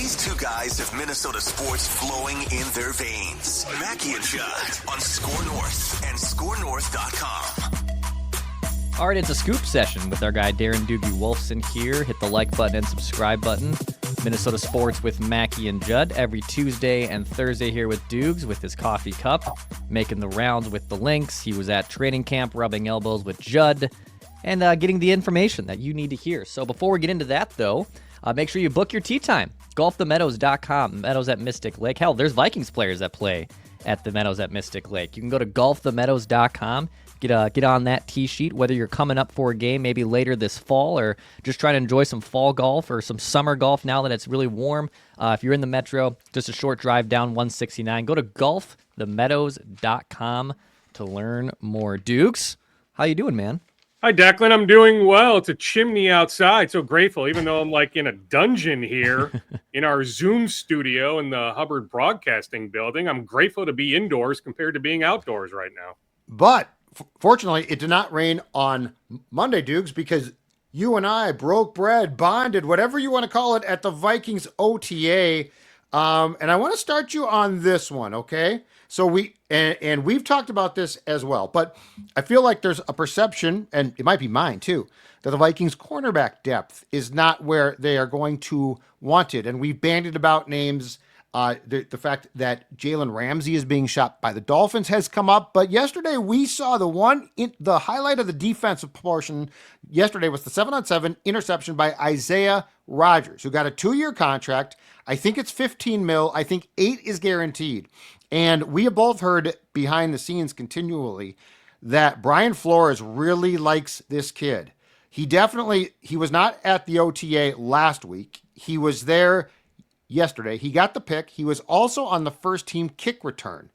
These two guys have Minnesota sports flowing in their veins. Mackey and Judd on Score North and ScoreNorth.com. All right, it's a scoop session with our guy Darren Doogie Wolfson here. Hit the like button and subscribe button. Minnesota Sports with Mackey and Judd every Tuesday and Thursday here with Doogs with his coffee cup, making the rounds with the links. He was at training camp rubbing elbows with Judd and getting the information that you need to hear. So before we get into that, though, make sure you book your tee time. GolfTheMeadows.com, Meadows at Mystic Lake. Hell, there's Vikings players that play at the Meadows at Mystic Lake. You can go to GolfTheMeadows.com. Get on that tee sheet, whether you're coming up for a game maybe later this fall or just trying to enjoy some fall golf or some summer golf now that it's really warm. If you're in the metro, just a short drive down 169. Go to golfthemeadows.com to learn more. Dukes, how you doing, man? Hi, Declan. I'm doing well. It's a chimney outside, so grateful, even though I'm like in a dungeon here in our Zoom studio in the Hubbard Broadcasting Building. I'm grateful to be indoors compared to being outdoors right now. But fortunately, it did not rain on Monday, Dukes, because you and I broke bread, bonded, whatever you want to call it, at the Vikings OTA. And I want to start you on this one, okay? So we've talked about this as well, but I feel like there's a perception, and it might be mine too, that the Vikings cornerback depth is not where they are going to want it. And we've bandied about names. The fact that Jalen Ramsey is being shot by the Dolphins has come up, but yesterday we saw the highlight of the defensive portion yesterday was the 7-on-7 interception by Isaiah Rodgers, who got a 2-year contract. I think it's $15 million. I think $8 million is guaranteed. And we have both heard behind the scenes continually that Brian Flores really likes this kid. He was not at the OTA last week. He was there yesterday. He got the pick. He was also on the first team kick return.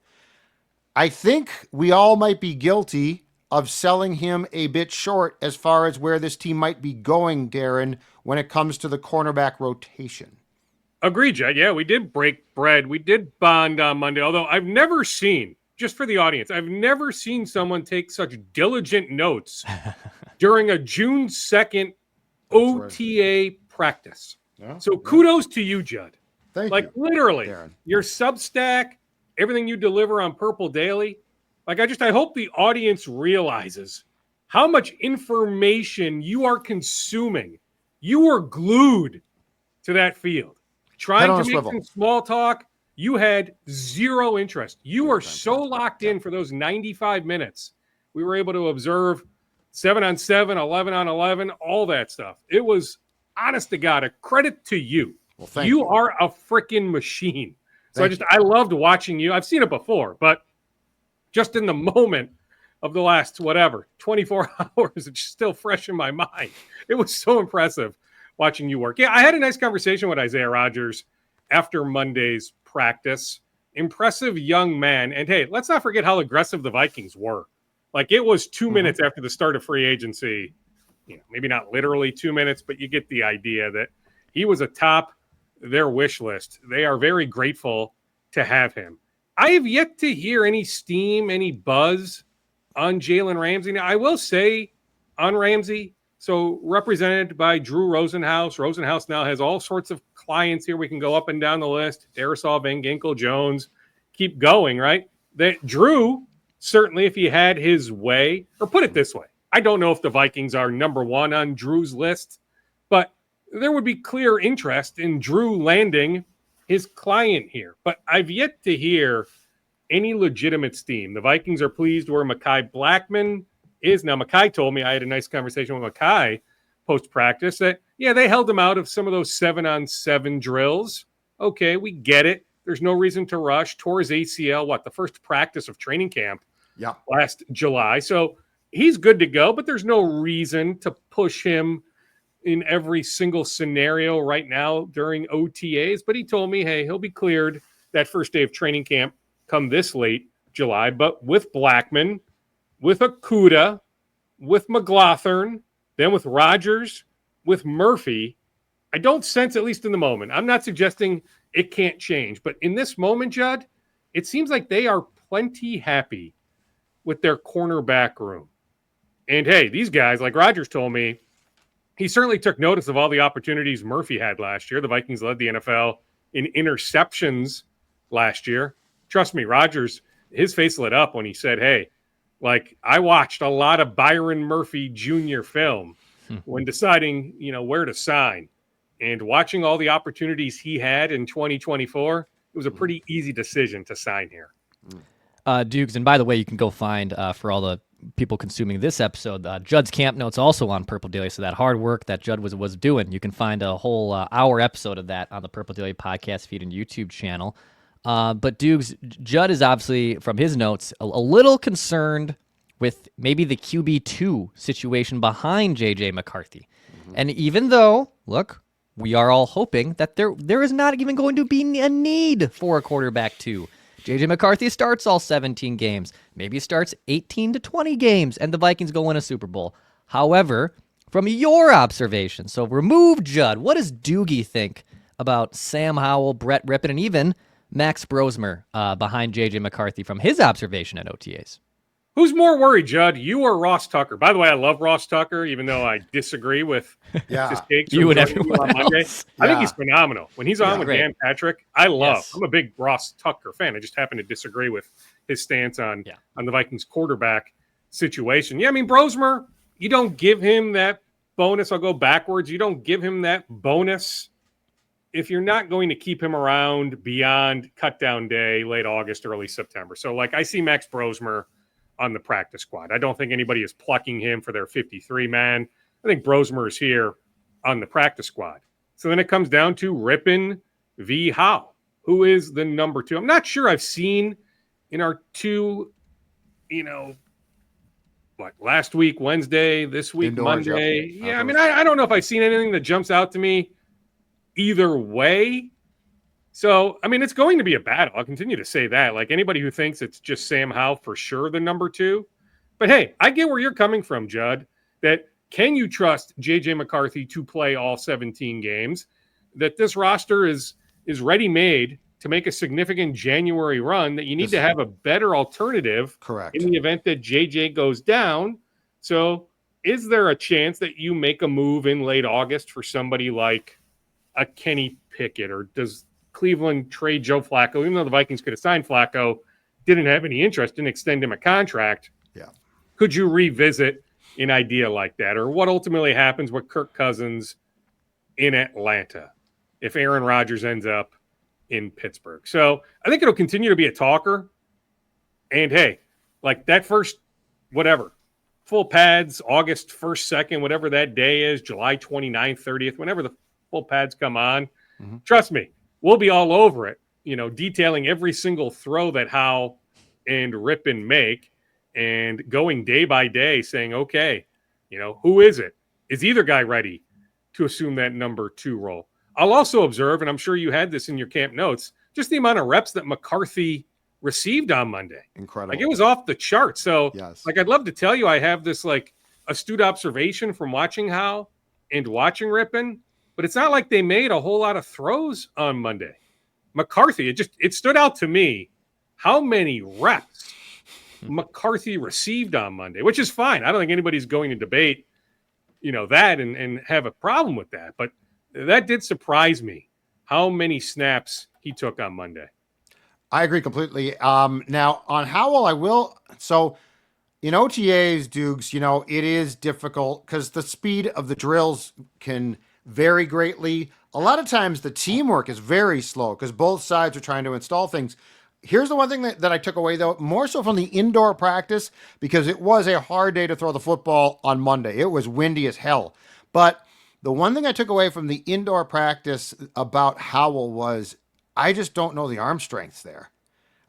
I think we all might be guilty of selling him a bit short as far as where this team might be going, Darren, when it comes to the cornerback rotation. Agreed, Judd. Yeah, we did break bread. We did bond on Monday, although I've never seen, just for the audience, I've never seen someone take such diligent notes during a June 2nd OTA practice. Yeah, so kudos to you, Judd. Thank you. Literally, Darren. Your Substack, everything you deliver on Purple Daily. I hope the audience realizes how much information you are consuming. You are glued to that field. Trying to make some small talk, you had zero interest. You were so locked in for those 95 minutes. We were able to observe 7-on-7, 11-on-11, all that stuff. It was, honest to God, a credit to you. Well, thank you. You are a freaking machine. So I loved watching you. I've seen it before, but just in the moment of the last, 24 hours, it's still fresh in my mind. It was so impressive watching you work. Yeah, I had a nice conversation with Isaiah Rodgers after Monday's practice. Impressive young man. And hey, let's not forget how aggressive the Vikings were. It was 2 minutes after the start of free agency. Maybe not literally 2 minutes, but you get the idea that he was atop their wish list. They are very grateful to have him. I have yet to hear any steam, any buzz on Jalen Ramsey. Now, I will say on Ramsey, so represented by Drew Rosenhaus. Rosenhaus now has all sorts of clients here. We can go up and down the list. Darisaw, Van Ginkel, Jones. Keep going, right? That Drew, certainly if he had his way, or put it this way, I don't know if the Vikings are number one on Drew's list, but there would be clear interest in Drew landing his client here. But I've yet to hear any legitimate steam. The Vikings are pleased where Mekhi Blackmon is. Now, Mackey told me, I had a nice conversation with Mackey post-practice, that, yeah, they held him out of some of those 7-on-7 drills. Okay, we get it. There's no reason to rush. Tore his ACL, the first practice of training camp last July. So he's good to go, but there's no reason to push him in every single scenario right now during OTAs. But he told me, hey, he'll be cleared that first day of training camp come this late July. But with Blackmon, with Okudah, with McLaughlin, then with Rodgers, with Murphy, I don't sense, at least in the moment, I'm not suggesting it can't change, but in this moment, Judd, it seems like they are plenty happy with their cornerback room. And hey, these guys, like Rodgers told me, he certainly took notice of all the opportunities Murphy had last year. The Vikings led the NFL in interceptions last year. Trust me, Rodgers, his face lit up when he said, hey, like, I watched a lot of Byron Murphy Jr. film when deciding, where to sign. And watching all the opportunities he had in 2024, it was a pretty easy decision to sign here. Dukes, and by the way, you can go find, for all the people consuming this episode, Judd's camp notes also on Purple Daily. So that hard work that Judd was doing, you can find a whole hour episode of that on the Purple Daily podcast feed and YouTube channel. But Dukes, Judd is obviously, from his notes, a little concerned with maybe the QB2 situation behind J.J. McCarthy. And even though, look, we are all hoping that there is not even going to be a need for a quarterback 2. J.J. McCarthy starts all 17 games. Maybe starts 18 to 20 games, and the Vikings go win a Super Bowl. However, from your observation, so remove Judd, what does Doogie think about Sam Howell, Brett Rippon, and even Max Brosmer behind J.J. McCarthy from his observation at OTAs? Who's more worried, Judd, you or Ross Tucker? By the way, I love Ross Tucker, even though I disagree with his takes. You and everyone else. I think he's phenomenal. When he's on with great. Dan Patrick, I love. Yes. I'm a big Ross Tucker fan. I just happen to disagree with his stance on the Vikings quarterback situation. Yeah, I mean, Brosmer, you don't give him that bonus. I'll go backwards. You don't give him that bonus if you're not going to keep him around beyond cutdown day, late August, early September. So, I see Max Brosmer on the practice squad. I don't think anybody is plucking him for their 53-man. I think Brosmer is here on the practice squad. So then it comes down to Rippon v. Howe. Who is the number 2? I'm not sure I've seen in our 2, last week, Wednesday, this week, Indoors, Monday. Yeah, I mean, I don't know if I've seen anything that jumps out to me either way. So, I mean, it's going to be a battle. I'll continue to say that. Anybody who thinks it's just Sam Howell for sure the number 2. But hey, I get where you're coming from, Judd, that can you trust J.J. McCarthy to play all 17 games, that this roster is ready-made to make a significant January run, that you need to have a better alternative in the event that J.J. goes down. So is there a chance that you make a move in late August for somebody like a Kenny Pickett, or does Cleveland trade Joe Flacco, even though the Vikings could have signed Flacco, didn't have any interest in extend him a contract? Yeah. Could you revisit an idea like that? Or what ultimately happens with Kirk Cousins in Atlanta if Aaron Rodgers ends up in Pittsburgh? So I think it'll continue to be a talker. And hey, that first, full pads, August 1st, 2nd, whatever that day is, July 29th, 30th, whenever the full pads come on, trust me, we'll be all over it, detailing every single throw that Howe and Rippon make and going day by day saying, okay, who is it? Is either guy ready to assume that number 2 role? I'll also observe, and I'm sure you had this in your camp notes, just the amount of reps that McCarthy received on Monday. Incredible. It was off the chart. So I'd love to tell you, I have this astute observation from watching Howe and watching Rippon, but it's not like they made a whole lot of throws on Monday. McCarthy, it stood out to me how many reps McCarthy received on Monday, which is fine. I don't think anybody's going to debate, that and have a problem with that. But that did surprise me, how many snaps he took on Monday. I agree completely. Now, on Howell, I will. So, in OTAs, Dukes, it is difficult because the speed of the drills can vary greatly. A lot of times the teamwork is very slow because both sides are trying to install things. Here's the one thing that I took away, though, more so from the indoor practice, because it was a hard day to throw the football on Monday. It was windy as hell. But the one thing I took away from the indoor practice about Howell was I just don't know the arm strength there.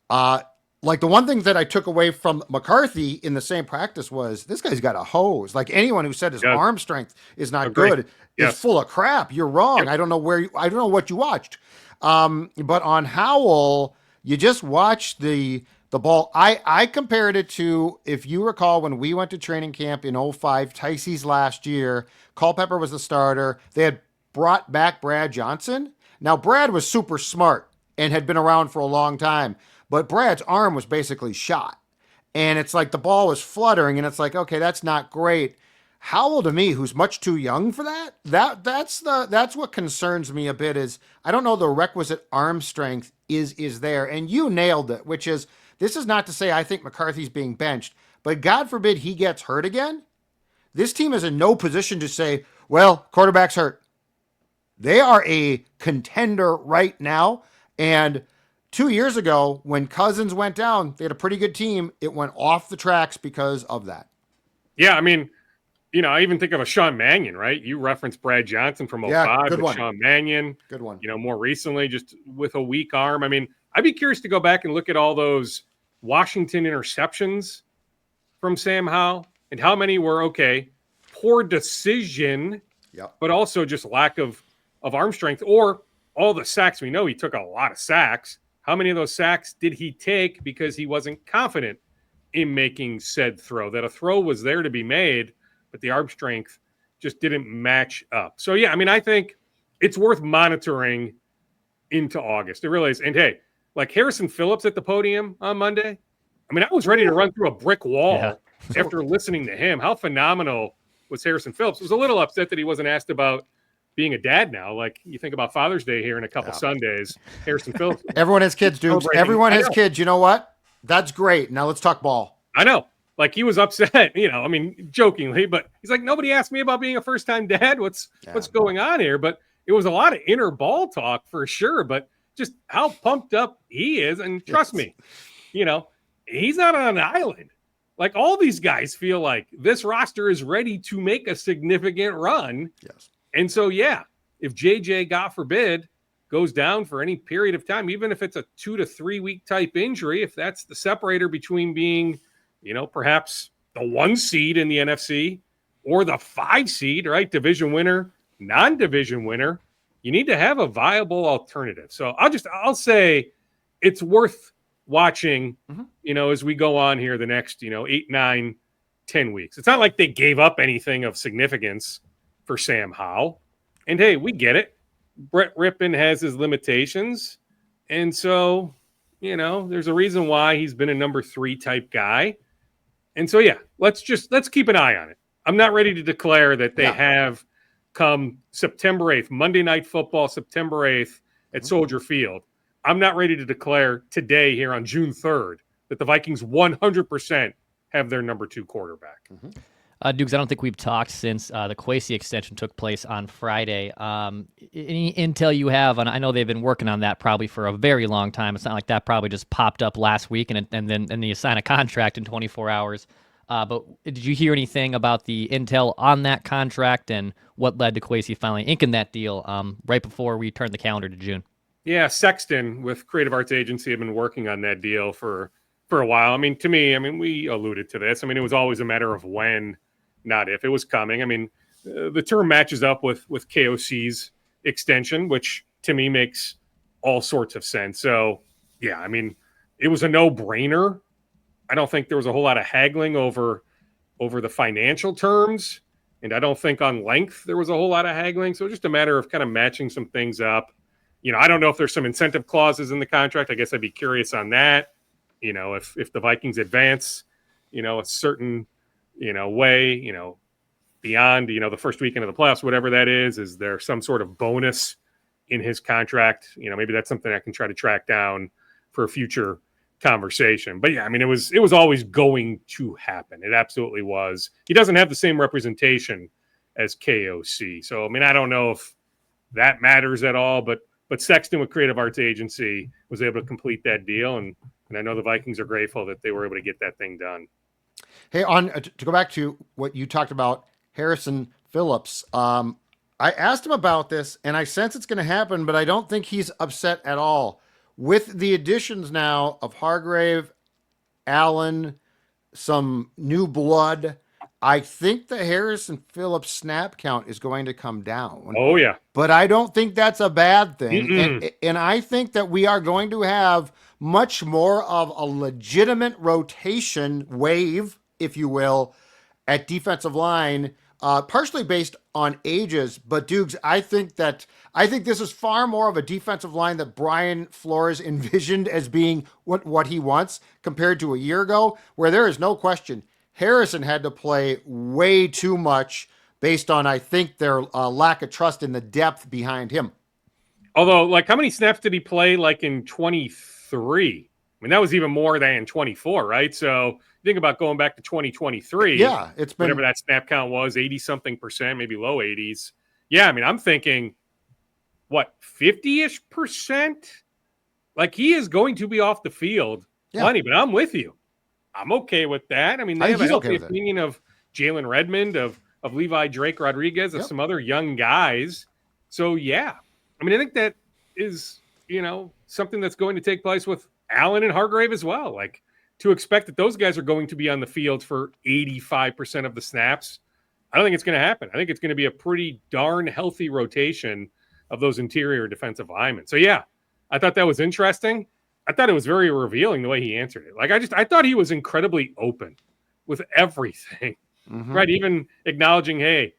The one thing that I took away from McCarthy in the same practice was this guy's got a hose. Anyone who said his arm strength is not good is full of crap. You're wrong. I don't know what you watched. But on Howell, you just watch the ball. I compared it to, if you recall, when we went to training camp in 05, Ticey's last year, Culpepper was the starter. They had brought back Brad Johnson. Now, Brad was super smart and had been around for a long time, but Brad's arm was basically shot. And it's the ball was fluttering, and it's okay, that's not great. Howell, to me, who's much too young for that's what concerns me a bit. Is I don't know the requisite arm strength is there, and you nailed it. Which is, this is not to say I think McCarthy's being benched, but God forbid he gets hurt again. This team is in no position to say, well, quarterback's hurt. They are a contender right now, and 2 years ago, when Cousins went down, they had a pretty good team. It went off the tracks because of that. Yeah, I mean, I even think of a Sean Mannion, right? You referenced Brad Johnson from 05, good but one. Sean Mannion, Good one. More recently, just with a weak arm. I mean, I'd be curious to go back and look at all those Washington interceptions from Sam Howell and how many were, poor decision, but also just lack of arm strength, or all the sacks. We know he took a lot of sacks. How many of those sacks did he take because he wasn't confident in making said throw? That a throw was there to be made, but the arm strength just didn't match up. So, yeah, I mean, I think it's worth monitoring into August. It really is. And, hey, like Harrison Phillips at the podium on Monday, I mean, I was ready to run through a brick wall after listening to him. How phenomenal was Harrison Phillips? I was a little upset that he wasn't asked about being a dad now. Like, you think about Father's Day here in a couple Sundays. Harrison Phillips. Everyone has kids, dudes. Everyone has kids. You know what? That's great. Now let's talk ball. I know. Like, he was upset, I mean, jokingly, but he's like, nobody asked me about being a first-time dad. What's going on here? But it was a lot of inner ball talk for sure, but just how pumped up he is. And trust me, he's not on an island. Like, all these guys feel like this roster is ready to make a significant run. Yes. And so, if JJ, God forbid, goes down for any period of time, even if it's a 2 to 3 week type injury, if that's the separator between being, perhaps the 1 seed in the NFC or the 5 seed, right? Division winner, non-division winner, you need to have a viable alternative. So I'll say it's worth watching, as we go on here the next, 8, 9, 10 weeks. It's not like they gave up anything of significance for Sam Howell. And hey, we get it. Brett Rippon has his limitations. And so, there's a reason why he's been a number 3 type guy. And so, let's keep an eye on it. I'm not ready to declare that they have come September 8th, Monday Night Football, September 8th at Soldier Field. I'm not ready to declare today here on June 3rd that the Vikings 100% have their number 2 quarterback. Dukes, I don't think we've talked since the Quesi extension took place on Friday. Any intel you have on? I know they've been working on that probably for a very long time. It's not like that probably just popped up last week and then you sign a contract in 24 hours. But did you hear anything about the intel on that contract and what led to Quesi finally inking that deal right before we turned the calendar to June? Yeah, Sexton with Creative Arts Agency have been working on that deal for a while. I mean, to me, we alluded to this. I mean, it was always a matter of when, not if. It was coming. I mean, the term matches up with KOC's extension, which to me makes all sorts of sense. So, yeah, I mean, it was a no-brainer. I don't think there was a whole lot of haggling over the financial terms, and I don't think on length there was a whole lot of haggling. So just a matter of kind of matching some things up. I don't know if there's some incentive clauses in the contract. I guess I'd be curious on that. If the Vikings advance, a certain way, beyond, the first weekend of the playoffs, whatever that is there some sort of bonus in his contract? Maybe that's something I can try to track down for a future conversation. But yeah, I mean, it was always going to happen. It absolutely was. He doesn't have the same representation as KOC. So, I mean, I don't know if that matters at all, but Sexton with Creative Arts Agency was able to complete that deal. And I know the Vikings are grateful that they were able to get that thing done. Hey, to go back to what you talked about, Harrison Phillips, I asked him about this, and I sense it's going to happen, but I don't think he's upset at all. With the additions now of Hargrave, Allen, some new blood, I think the Harrison Phillips snap count is going to come down. Oh, yeah. But I don't think that's a bad thing. And I think that we are going to have much more of a legitimate rotation wave, if you will, at defensive line, partially based on ages. But Dukes, I think this is far more of a defensive line that Brian Flores envisioned as being what he wants compared to a year ago, where there is no question Harrison had to play way too much based on, I think, their lack of trust in the depth behind him. Although, like, how many snaps did he play, like, in 23? I mean, that was even more than 24, right? So think about going back to 2023. Yeah, it's been whatever that snap count was, 80-something percent, maybe low 80s. Yeah, I mean, I'm thinking, what, 50-ish percent? Like, he is going to be off the field plenty, but I'm with you. I'm okay with that. I mean, they have a healthy opinion of Jalen Redmond, of Levi Drake Rodriguez, of some other young guys. So, yeah. I mean, I think that is, something that's going to take place with Allen and Hargrave as well. Like, to expect that those guys are going to be on the field for 85% of the snaps, I don't think it's going to happen. I think it's going to be a pretty darn healthy rotation of those interior defensive linemen. So, yeah, I thought that was interesting. I thought it was very revealing the way he answered it. Like, I thought he was incredibly open with everything, right? Even acknowledging, hey,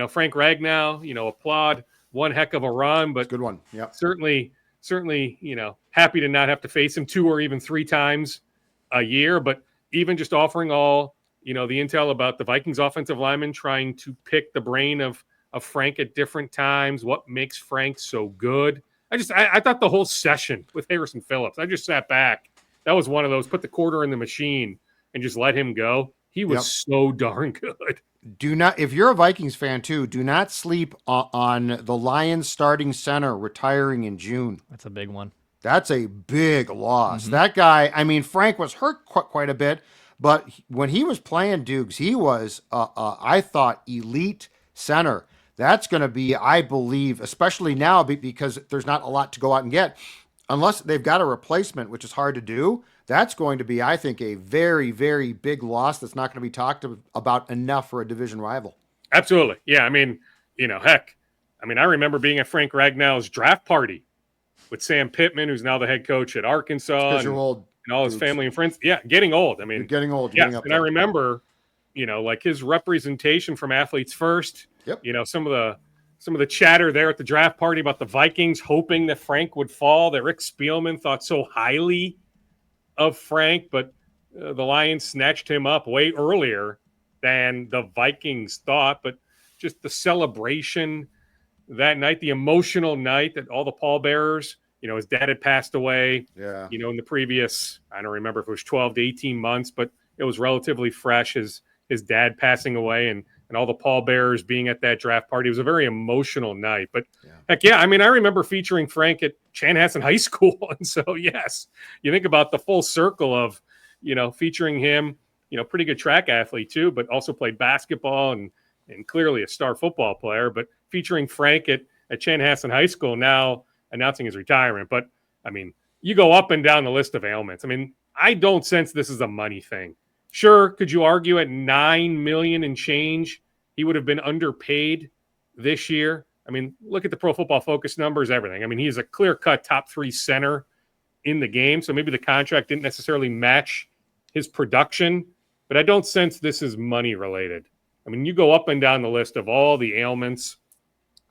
Frank Ragnow, applaud one heck of a run, but good one. Yeah, certainly, happy to not have to face him 2 or even 3 times a year. But even just offering all, the intel about the Vikings offensive lineman, trying to pick the brain of Frank at different times, what makes Frank so good. I thought the whole session with Harrison Phillips, I just sat back. That was one of those, put the quarter in the machine and just let him go. He was so darn good. If you're a Vikings fan too, do not sleep on the Lions starting center retiring in June. That's a big one. That's a big loss. That guy, I mean, Frank was hurt quite a bit, but when he was playing Dukes, he was, I thought, elite center. That's going to be, I believe, especially now because there's not a lot to go out and get, unless they've got a replacement, which is hard to do. That's going to be, I think, a very, very big loss that's not going to be talked about enough for a division rival. Absolutely. Yeah, I mean, heck, I remember being at Frank Ragnow's draft party with Sam Pittman, who's now the head coach at Arkansas, and all his family and friends. Yeah, getting old. I mean, you're getting old. Yes, and I remember, like his representation from Athletes First. Yep. Some of the chatter there at the draft party about the Vikings hoping that Frank would fall, that Rick Spielman thought so highly of Frank, but the Lions snatched him up way earlier than the Vikings thought. But just the celebration that night, the emotional night that all the pallbearers, his dad had passed away, in the previous, I don't remember if it was 12 to 18 months, but it was relatively fresh, his dad passing away and all the pallbearers being at that draft party. It was a very emotional night. But heck yeah, I remember featuring Frank at Chanhassen High School. And so, yes, you think about the full circle of, featuring him, pretty good track athlete too, but also played basketball and clearly a star football player, but featuring Frank at Chanhassen High School, now announcing his retirement. But you go up and down the list of ailments. I don't sense this is a money thing. Sure, could you argue at $9 million and change, he would have been underpaid this year? Look at the Pro Football Focus numbers, everything. He's a clear-cut top 3 center in the game, so maybe the contract didn't necessarily match his production, but I don't sense this is money-related. You go up and down the list of all the ailments,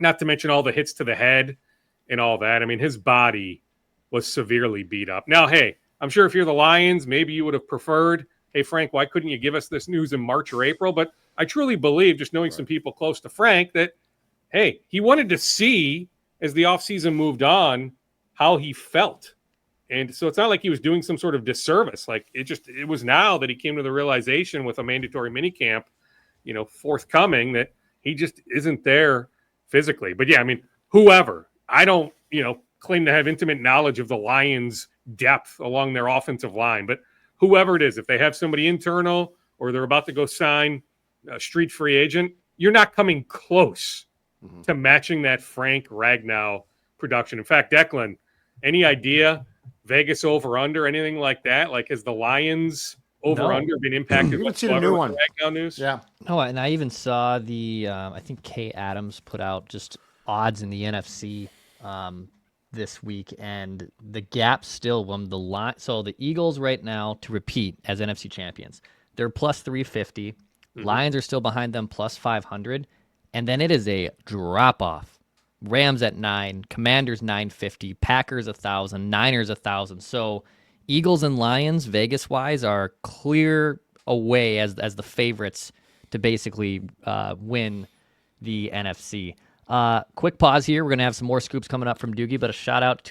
not to mention all the hits to the head and all that. His body was severely beat up. Now, hey, I'm sure if you're the Lions, maybe you would have preferred, hey, Frank, why couldn't you give us this news in March or April? But I truly believe, just knowing some people close to Frank, that, hey, he wanted to see, as the offseason moved on, how he felt. And so it's not like he was doing some sort of disservice. Like, it was now that he came to the realization with a mandatory minicamp, forthcoming, that he just isn't there physically. But yeah, whoever, I don't, claim to have intimate knowledge of the Lions' depth along their offensive line, but whoever it is, if they have somebody internal or they're about to go sign a street free agent, you're not coming close to matching that Frank Ragnow production. In fact, Declan, any idea, Vegas over under, anything like that? Like, has the Lions over under been impacted? Let's see the new one. Ragnow news? Yeah. No, and I even saw I think Kay Adams put out just odds in the NFC this week, and the gap still from the line. So the Eagles right now to repeat as NFC champions, they're plus 350. Lions are still behind them plus 500, and then it is a drop off. Rams at 9, Commanders 950, Packers 1,000, Niners 1,000. So Eagles and Lions, Vegas wise, are clear away as the favorites to basically win the NFC. Quick pause here. We're going to have some more scoops coming up from Doogie, but a shout out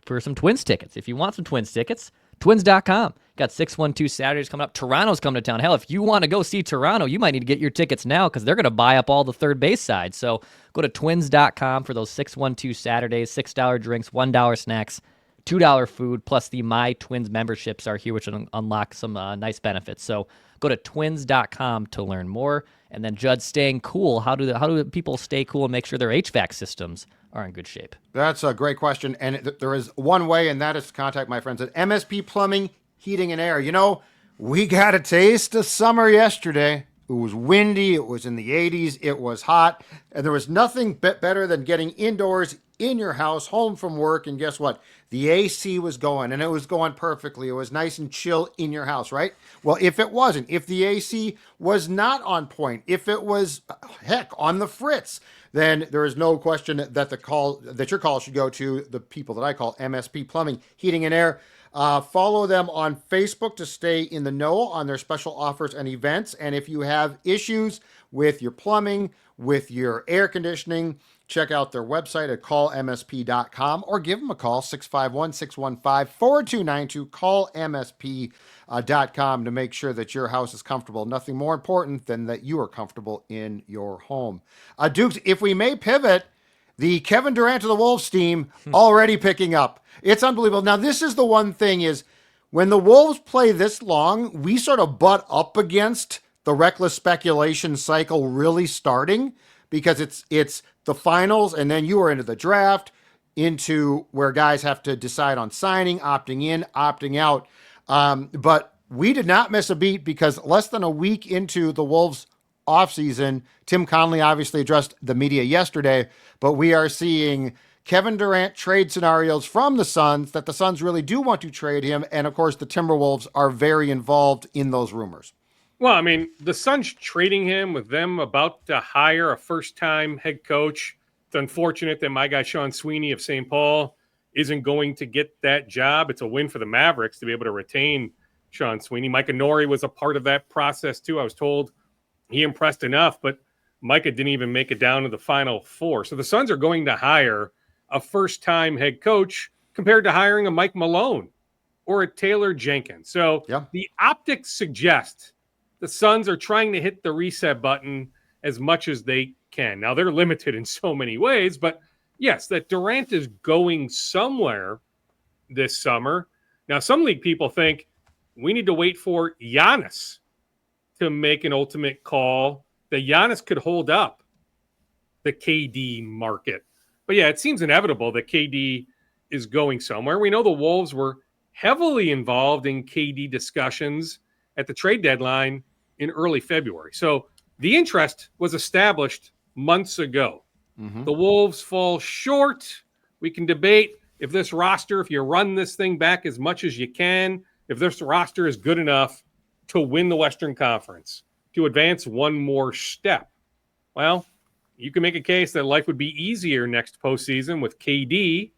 for some Twins tickets. If you want some Twins tickets, twins.com. Got 612 Saturdays coming up. Toronto's coming to town. Hell, if you want to go see Toronto, you might need to get your tickets now because they're going to buy up all the third base side. So go to twins.com for those 612 Saturdays, $6 drinks, $1 snacks, $2 food, plus the My Twins memberships are here, which will unlock some nice benefits. So go to twins.com to learn more. And then Judd, staying cool. How do people stay cool and make sure their HVAC systems are in good shape? That's a great question. And there is one way, and that is to contact my friends at MSP Plumbing, Heating and Air. You know, we got a taste of summer yesterday. It was windy. It was in the 80s. It was hot. And there was nothing better than getting indoors in your house, home from work. And guess what? The AC was going, and it was going perfectly. It was nice and chill in your house, right? Well, if it wasn't, if the AC was not on point, if it was, heck, on the fritz, then there is no question that your call should go to the people that I call MSP Plumbing, Heating and Air. Follow them on Facebook to stay in the know on their special offers and events. And if you have issues with your plumbing, with your air conditioning, check out their website at callmsp.com or give them a call, 651-615-4292. Call MSP.com to make sure that your house is comfortable. Nothing more important than that you are comfortable in your home. Dukes, if we may pivot, the Kevin Durant of the Wolves team already picking up. It's unbelievable. Now, this is the one thing is when the Wolves play this long, we sort of butt up against the reckless speculation cycle really starting because it's the finals and then you are into the draft, into where guys have to decide on signing, opting in, opting out. But we did not miss a beat because less than a week into the Wolves offseason, Tim Connelly obviously addressed the media yesterday, but we are seeing Kevin Durant trade scenarios from the Suns that the Suns really do want to trade him. And of course, the Timberwolves are very involved in those rumors. Well, I mean, the Suns trading him with them about to hire a first-time head coach. It's unfortunate that my guy Sean Sweeney of St. Paul isn't going to get that job. It's a win for the Mavericks to be able to retain Sean Sweeney. Micah Nori was a part of that process too. I was told he impressed enough, but Micah didn't even make it down to the Final Four. So the Suns are going to hire a first-time head coach compared to hiring a Mike Malone or a Taylor Jenkins. So The optics suggest the Suns are trying to hit the reset button as much as they can. Now, they're limited in so many ways, but yes, that Durant is going somewhere this summer. Now, some league people think we need to wait for Giannis to make an ultimate call, that Giannis could hold up the KD market. But yeah, it seems inevitable that KD is going somewhere. We know the Wolves were heavily involved in KD discussions at the trade deadline in early February. So the interest was established months ago. Mm-hmm. The Wolves fall short. We can debate if this roster, if you run this thing back as much as you can, if this roster is good enough to win the Western Conference, to advance one more step. Well, you can make a case that life would be easier next postseason with KD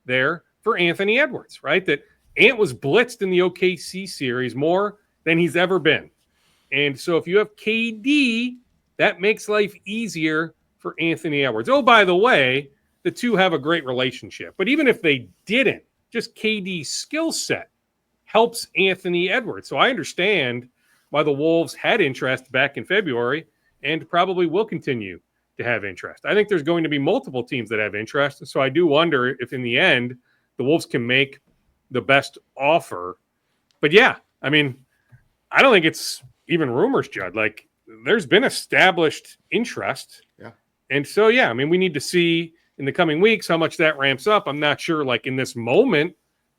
there for Anthony Edwards, right? That Ant was blitzed in the OKC series more than he's ever been. And so if you have KD, that makes life easier for Anthony Edwards. Oh, by the way, the two have a great relationship. But even if they didn't, just KD's skill set helps Anthony Edwards. So I understand why the Wolves had interest back in February and probably will continue to have interest. I think there's going to be multiple teams that have interest. So I do wonder if in the end the Wolves can make the best offer. But yeah, I mean, I don't think it's even rumors, Judd. Like, there's been established interest. Yeah. And so, yeah, I mean, we need to see in the coming weeks how much that ramps up. I'm not sure, like, in this moment,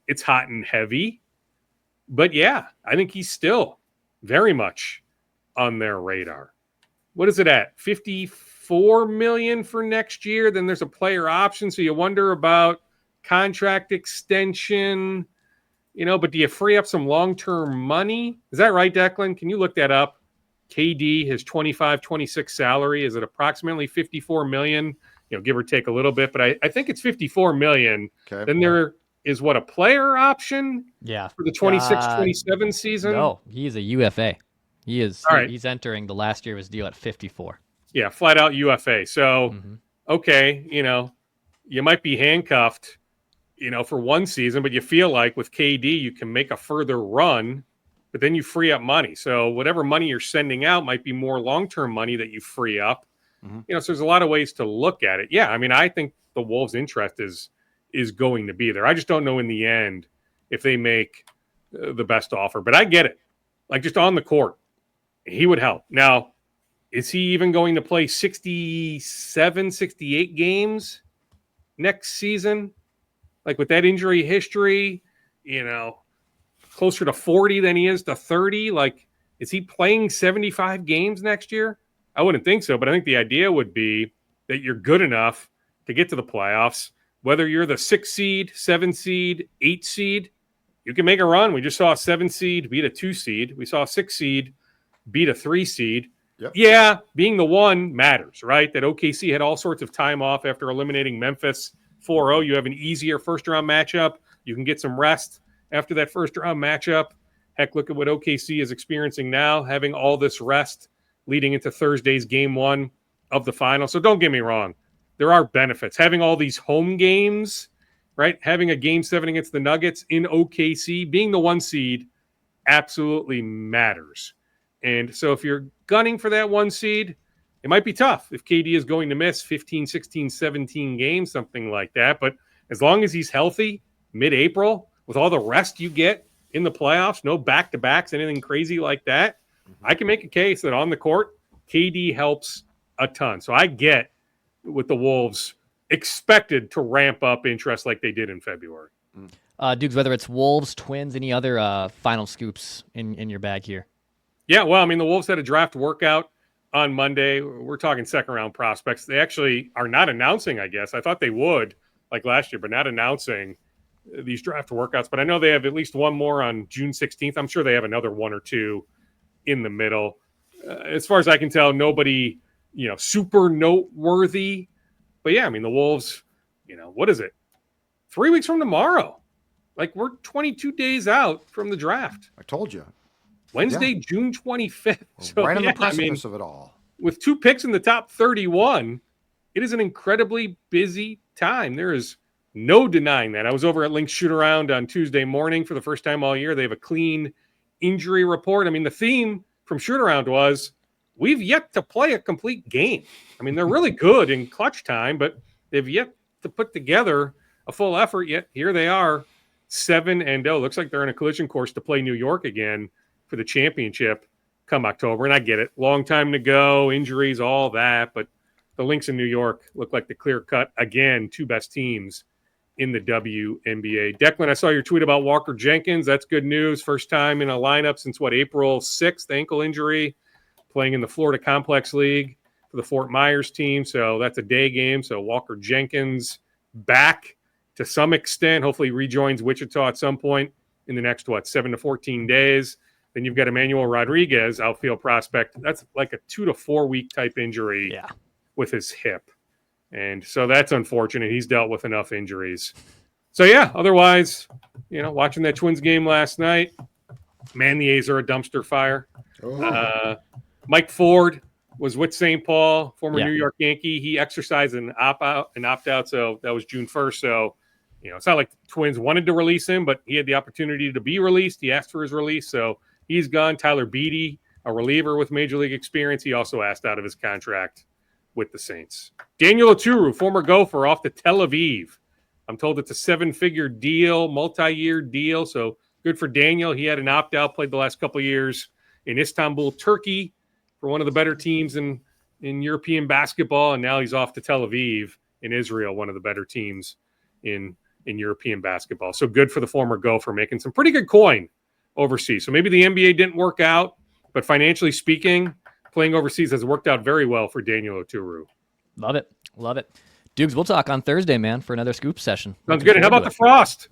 it's hot and heavy. But, yeah, I think he's still very much on their radar. What is it at? $54 million for next year? Then there's a player option, so you wonder about contract extension. You know, but do you free up some long-term money? Is that right, Declan? Can you look that up? KD, his 25-26 salary, is it approximately $54 million? You know, give or take a little bit, but I think it's $54 million. Okay. Then there is what, a player option Yeah. for the 26-27 season? No, he is a UFA. He is. All right. He's entering the last year of his deal at 54. Yeah, flat out UFA. So, okay, you might be handcuffed, for one season, but you feel like with KD, you can make a further run, but then you free up money. So whatever money you're sending out might be more long-term money that you free up. So there's a lot of ways to look at it. Yeah, I mean, I think the Wolves' interest is going to be there. I just don't know in the end if they make the best offer, but I get it. Like just on the court, he would help. Now, is he even going to play 67, 68 games next season? Like with that injury history, closer to 40 than he is to 30. Like, is he playing 75 games next year? I wouldn't think so, but I think the idea would be that you're good enough to get to the playoffs. Whether you're the 6 seed, 7 seed, 8 seed, you can make a run. We just saw a 7 seed beat a 2 seed. We saw a 6 seed beat a 3 seed. Yep. Yeah, being the 1 matters, right? That OKC had all sorts of time off after eliminating Memphis 4-0. You have an easier first-round matchup. You can get some rest after that first-round matchup. Heck, look at what OKC is experiencing now, having all this rest leading into Thursday's game 1 of the final. So don't get me wrong. There are benefits. Having all these home games, right? Having a game 7 against the Nuggets in OKC, being the 1 seed absolutely matters. And so if you're gunning for that 1 seed, it might be tough if KD is going to miss 15, 16, 17 games, something like that. But as long as he's healthy mid-April, with all the rest you get in the playoffs, no back-to-backs, anything crazy like that, I can make a case that on the court, KD helps a ton. So I get with the Wolves expected to ramp up interest like they did in February. Dukes, whether it's Wolves, Twins, any other final scoops in your bag here? Yeah, well, I mean, the Wolves had a draft workout on Monday. We're talking second-round prospects. They actually are not announcing, I guess. I thought they would, like last year, but not announcing these draft workouts. But I know they have at least one more on June 16th. I'm sure they have another 1 or 2 in the middle. As far as I can tell, nobody, super noteworthy. But, yeah, I mean, the Wolves, what is it? 3 weeks from tomorrow. Like, we're 22 days out from the draft. I told you. Wednesday, June 25th. So, right on the precipice of it all. With 2 picks in the top 31, it is an incredibly busy time. There is no denying that. I was over at Link's Shoot-Around on Tuesday morning for the first time all year. They have a clean injury report. I mean, the theme from Shoot-Around was, we've yet to play a complete game. I mean, they're really good in clutch time, but they've yet to put together a full effort. Yet here they are, 7-0. Looks like they're in a collision course to play New York again for the championship come October. And I get it. Long time to go, injuries, all that. But the Lynx in New York look like the clear-cut, again, 2 best teams in the WNBA. Declan, I saw your tweet about Walker Jenkins. That's good news. First time in a lineup since, April 6th, ankle injury, playing in the Florida Complex League for the Fort Myers team. So that's a day game. So Walker Jenkins back to some extent. Hopefully rejoins Wichita at some point in the next, 7 to 14 days. Then you've got Emmanuel Rodriguez, outfield prospect. That's like a 2 to 4 week type injury with his hip. And so that's unfortunate. He's dealt with enough injuries. So, yeah, otherwise, watching that Twins game last night, man, the A's are a dumpster fire. Mike Ford was with St. Paul, former New York Yankee. He exercised an opt-out, so that was June 1st. So, it's not like the Twins wanted to release him, but he had the opportunity to be released. He asked for his release, so he's gone. Tyler Beatty, a reliever with Major League experience, he also asked out of his contract with the Saints. Daniel Oturu, former Gopher, off to Tel Aviv. I'm told it's a 7-figure deal, multi-year deal, so good for Daniel. He had an opt-out, played the last couple of years in Istanbul, Turkey, for one of the better teams in European basketball, and now he's off to Tel Aviv in Israel, one of the better teams in European basketball. So good for the former Gopher, making some pretty good coin overseas. So maybe the NBA didn't work out, but financially speaking, playing overseas has worked out very well for Daniel Oturu. Love it. Dukes, we'll talk on Thursday, man, for another scoop session. Sounds good. And how about the Frost?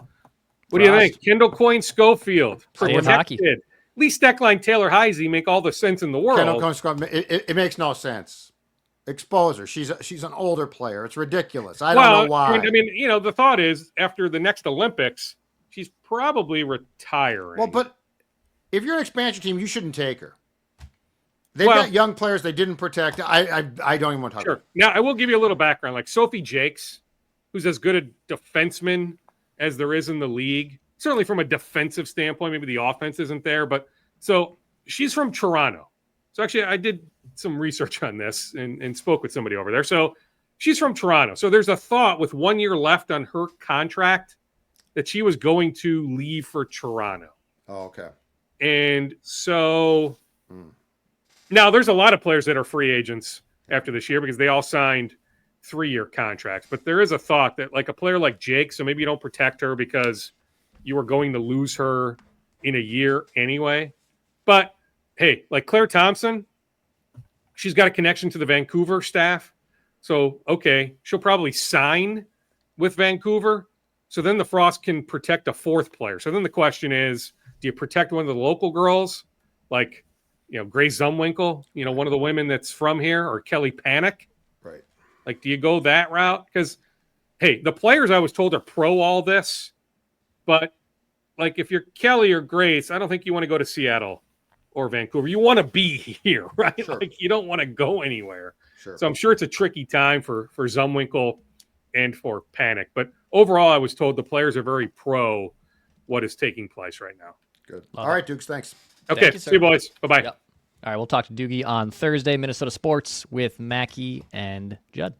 What do you think? Kendall Coyne Schofield. Hockey. At least Steckline, Taylor Heisey make all the sense in the world. Kendall Coyne, it makes no sense. Expose her. She's an older player. It's ridiculous. I don't know why. I mean, the thought is after the next Olympics, she's probably retiring. Well, but if you're an expansion team, you shouldn't take her. They've got young players they didn't protect. I don't even want to talk about it. Now, I will give you a little background. Like Sophie Jakes, who's as good a defenseman as there is in the league, certainly from a defensive standpoint, maybe the offense isn't there. But so she's from Toronto. So actually, I did some research on this and spoke with somebody over there. So she's from Toronto. So there's a thought with 1 year left on her contract that she was going to leave for Toronto. Oh, okay. And so now there's a lot of players that are free agents after this year because they all signed 3-year contracts. But there is a thought that like a player like Jake, so maybe you don't protect her because you are going to lose her in a year anyway. But hey, like Claire Thompson, she's got a connection to the Vancouver staff. So, okay, she'll probably sign with Vancouver. So then the Frost can protect a fourth player. So then the question is, do you protect one of the local girls like, Grace Zumwinkle, one of the women that's from here, or Kelly Panic? Right. Like, do you go that route? Because, hey, the players I was told are pro all this. But, like, if you're Kelly or Grace, I don't think you want to go to Seattle or Vancouver. You want to be here, right? Sure. Like, you don't want to go anywhere. Sure. So I'm sure it's a tricky time for Zumwinkle and for Panic. But overall, I was told the players are very pro what is taking place right now. Good. All right, Dukes, thanks. Okay, see you, boys. Bye-bye. Yep. All right, we'll talk to Doogie on Thursday, Minnesota Sports with Mackey and Judd.